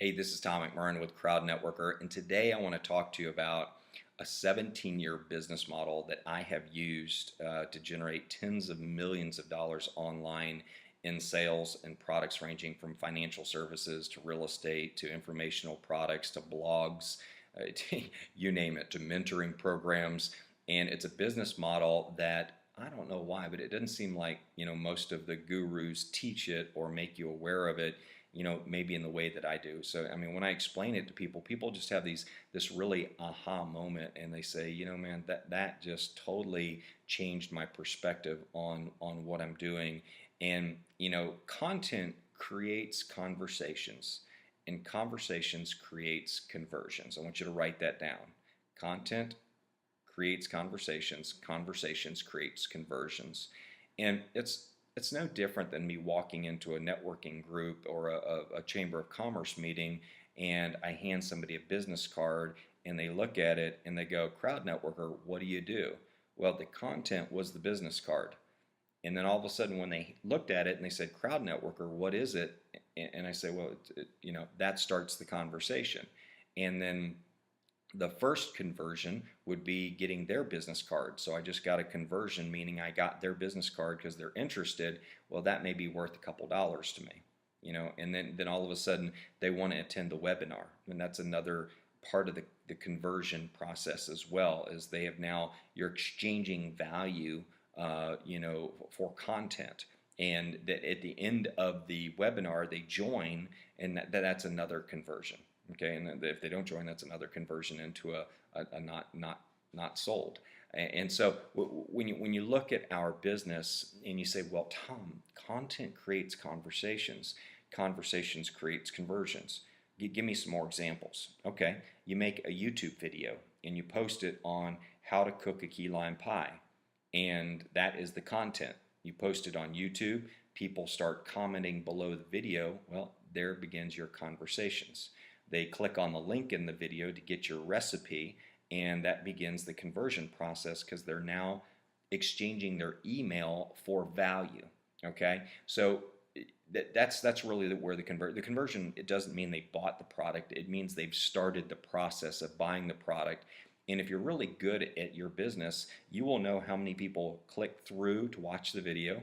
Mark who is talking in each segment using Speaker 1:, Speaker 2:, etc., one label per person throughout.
Speaker 1: Hey, this is Tom McMurrin with CrowdNetworker, and today I want to talk to you about a 17-year business model that I have used to generate tens of millions of dollars online in sales and products ranging from financial services to real estate to informational products to blogs, you name it, to mentoring programs. And it's a business model that I don't know why, but it doesn't seem like most of the gurus teach it or make you aware of it, maybe in the way that I do. So, I mean, when I explain it to people, people just have this really aha moment, and they say, man, that just totally changed my perspective on what I'm doing. And content creates conversations, and conversations creates conversions. I want you to write that down. Content creates conversations, conversations creates conversions. And it's no different than me walking into a networking group or a chamber of commerce meeting, and I hand somebody a business card and they look at it and they go, "Crowd Networker, what do you do?" Well, the content was the business card. And then all of a sudden when they looked at it and they said, "Crowd Networker, what is it?" And I say, well, that starts the conversation. And then the first conversion would be getting their business card. So I just got a conversion, meaning I got their business card because they're interested. Well, that may be worth a couple dollars to me, and then all of a sudden they want to attend the webinar. And that's another part of the conversion process as well, is they have now, you're exchanging value, for content. And that at the end of the webinar, they join, and that's another conversion. Okay, and if they don't join, that's another conversion into a not sold. And so when you look at our business and you say, well, Tom, content creates conversations, conversations creates conversions. Give me some more examples. Okay, you make a YouTube video and you post it on how to cook a key lime pie, and that is the content. You post it on YouTube, people start commenting below the video. Well, there begins your conversations. They click on the link in the video to get your recipe, and that begins the conversion process because they're now exchanging their email for value. Okay, so that's really where the conversion. It doesn't mean they bought the product. It means they've started the process of buying the product. And if you're really good at your business, you will know how many people clicked through to watch the video.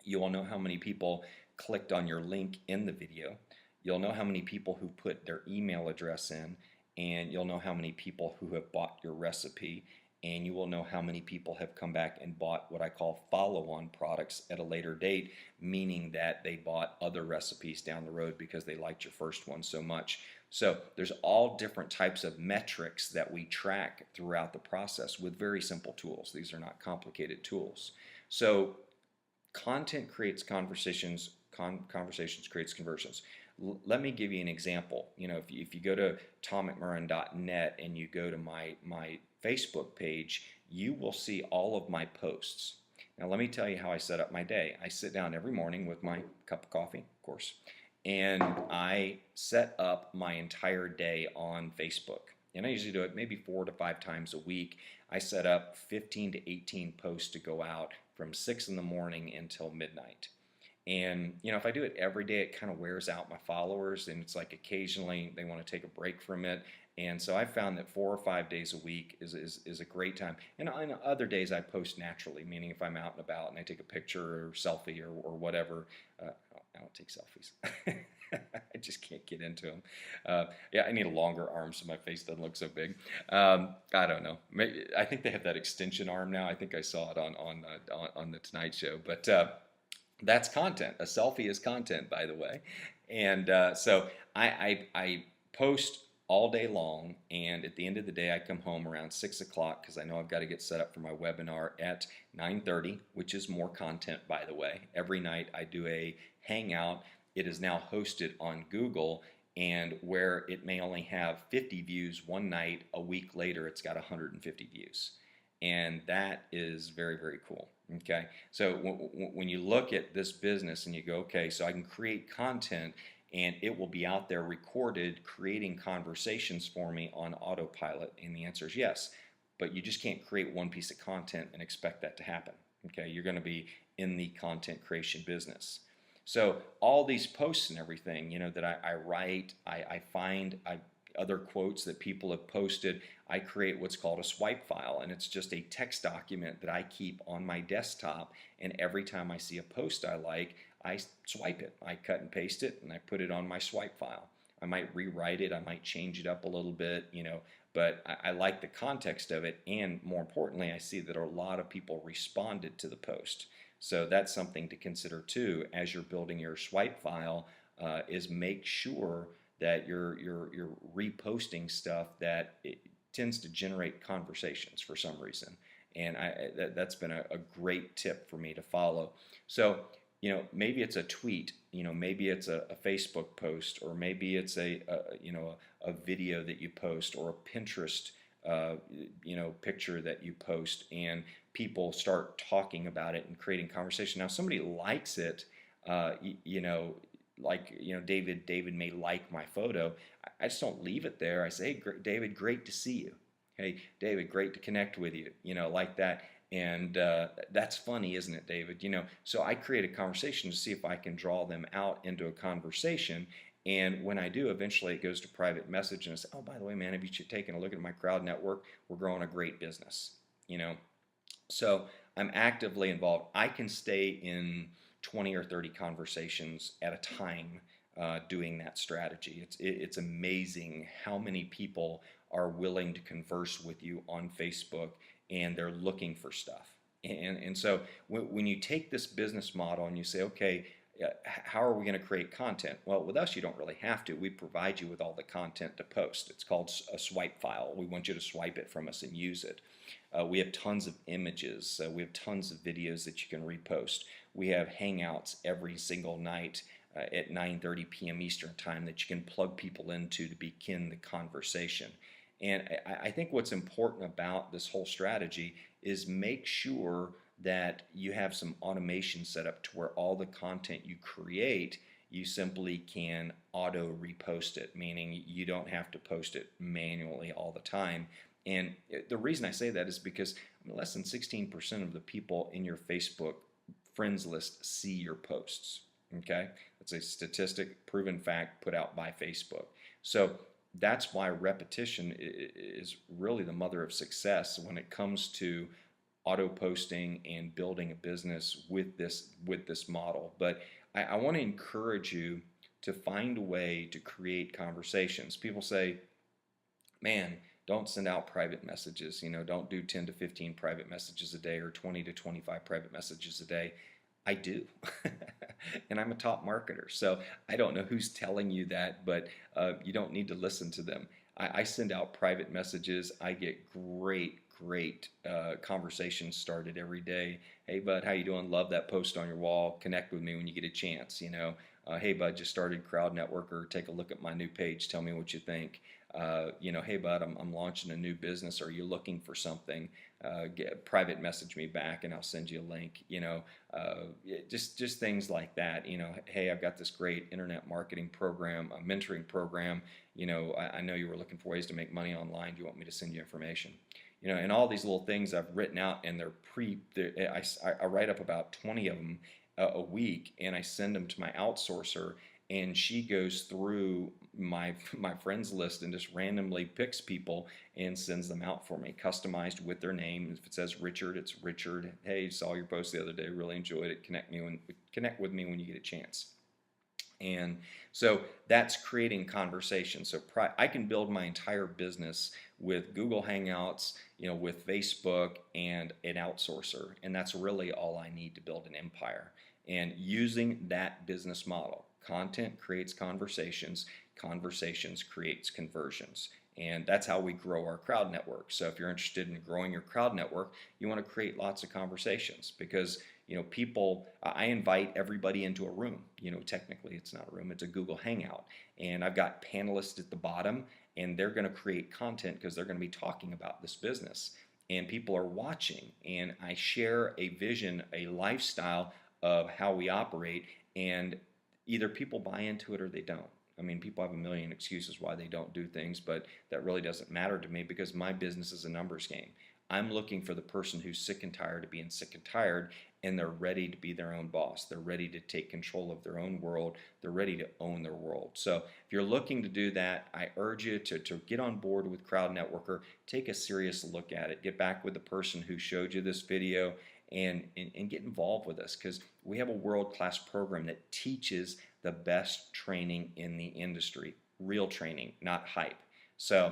Speaker 1: You will know how many people clicked on your link in the video. You'll know how many people who put their email address in, and you'll know how many people who have bought your recipe, and you will know how many people have come back and bought what I call follow-on products at a later date, meaning that they bought other recipes down the road because they liked your first one so much. So there's all different types of metrics that we track throughout the process with very simple tools. These are not complicated tools. So content creates conversations, conversations creates conversions. Let me give you an example. If you go to tommcmurrin.net and you go to my Facebook page, you will see all of my posts. Now let me tell you how I set up my day. I sit down every morning with my cup of coffee, of course, and I set up my entire day on Facebook. And I usually do it maybe 4 to 5 times a week. I set up 15 to 18 posts to go out from 6 in the morning until midnight. And if I do it every day, it kind of wears out my followers, and it's like occasionally they want to take a break from it. And so I found that 4 or 5 days a week is a great time. And on other days I post naturally, meaning if I'm out and about and I take a picture or selfie or whatever. I don't take selfies. I just can't get into them. Yeah, I need a longer arm so my face doesn't look so big. I don't know. Maybe, I think they have that extension arm now. I think I saw it on the Tonight Show. But that's content. A selfie is content, by the way. And so I post all day long, and at the end of the day I come home around 6 o'clock because I know I've got to get set up for my webinar at 9:30, which is more content, by the way. Every night I do a hangout. It is now hosted on Google, and where it may only have 50 views one night, a week later it's got 150 views. And that is very, very cool. Okay, so when you look at this business and you go, okay, so I can create content and it will be out there recorded, creating conversations for me on autopilot, and the answer is yes. But you just can't create one piece of content and expect that to happen. Okay, you're going to be in the content creation business. So all these posts and everything, that I write, I find other quotes that people have posted. I create what's called a swipe file, and it's just a text document that I keep on my desktop. And every time I see a post I like, I swipe it. I cut and paste it, and I put it on my swipe file. I might rewrite it, I might change it up a little bit, but I like the context of it, and more importantly, I see that a lot of people responded to the post. So that's something to consider too as you're building your swipe file. Is make sure that you're reposting stuff that it tends to generate conversations for some reason, and that's been a great tip for me to follow. So maybe it's a tweet, maybe it's a Facebook post, or maybe it's a video that you post, or a Pinterest picture that you post, and people start talking about it and creating conversation. Now, somebody likes it, David may like my photo. I just don't leave it there. I say, hey, David, great to see you. Hey, David, great to connect with you. Like that. And that's funny, isn't it, David? So I create a conversation to see if I can draw them out into a conversation. And when I do, eventually it goes to private message, and I say, oh, by the way, man, have you taken a look at my crowd network? We're growing a great business. So I'm actively involved. I can stay in 20 or 30 conversations at a time doing that strategy. It's amazing how many people are willing to converse with you on Facebook, and they're looking for stuff. And so when you take this business model and you say, okay, how are we going to create content? Well, with us, you don't really have to. We provide you with all the content to post. It's called a swipe file. We want you to swipe it from us and use it. We have tons of images. We have tons of videos that you can repost. We have hangouts every single night at 9:30 p.m. Eastern Time that you can plug people into to begin the conversation. And I think what's important about this whole strategy is make sure that you have some automation set up to where all the content you create, you simply can auto repost it, meaning you don't have to post it manually all the time. And the reason I say that is because less than 16% of the people in your Facebook friends list see your posts. Okay? That's a statistic, proven fact put out by Facebook. So that's why repetition is really the mother of success when it comes to auto posting and building a business with this model. But I want to encourage you to find a way to create conversations. People say, man, don't send out private messages. Don't do 10 to 15 private messages a day or 20 to 25 private messages a day. I do. And I'm a top marketer. So I don't know who's telling you that, but you don't need to listen to them. I send out private messages. I get great conversations started every day. Hey, bud, how you doing? Love that post on your wall. Connect with me when you get a chance. Hey, bud, just started CrowdNetworker. Take a look at my new page. Tell me what you think. Hey, bud, I'm launching a new business. Are you looking for something? Private message me back, and I'll send you a link. Just things like that. Hey, I've got this great internet marketing program, a mentoring program. I know you were looking for ways to make money online. Do you want me to send you information? And all these little things I've written out, and I write up about 20 of them a week, and I send them to my outsourcer, and she goes through my friends list and just randomly picks people and sends them out for me, customized with their name. If it says Richard, it's Richard. Hey, saw your post the other day, really enjoyed it. Connect with me when you get a chance. And so that's creating conversation. So I can build my entire business with Google Hangouts, with Facebook and an outsourcer. And that's really all I need to build an empire. And using that business model, content creates conversations, conversations creates conversions. And that's how we grow our crowd network. So if you're interested in growing your crowd network, you want to create lots of conversations because people, I invite everybody into a room. Technically it's not a room, it's a Google Hangout. And I've got panelists at the bottom, and they're going to create content because they're going to be talking about this business. And people are watching, and I share a vision, a lifestyle of how we operate, and either people buy into it or they don't. I mean, people have a million excuses why they don't do things, but that really doesn't matter to me because my business is a numbers game. I'm looking for the person who's sick and tired of being sick and tired, and they're ready to be their own boss. They're ready to take control of their own world. They're ready to own their world. So if you're looking to do that, I urge you to get on board with CrowdNetworker. Take a serious look at it. Get back with the person who showed you this video and get involved with us, because we have a world-class program that teaches the best training in the industry. Real training, not hype. So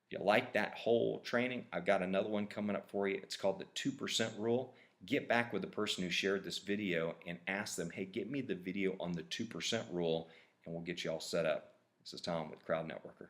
Speaker 1: if you like that whole training, I've got another one coming up for you. It's called the 2% rule. Get back with the person who shared this video and ask them, hey, get me the video on the 2% rule, and we'll get you all set up. This is Tom with CrowdNetworker.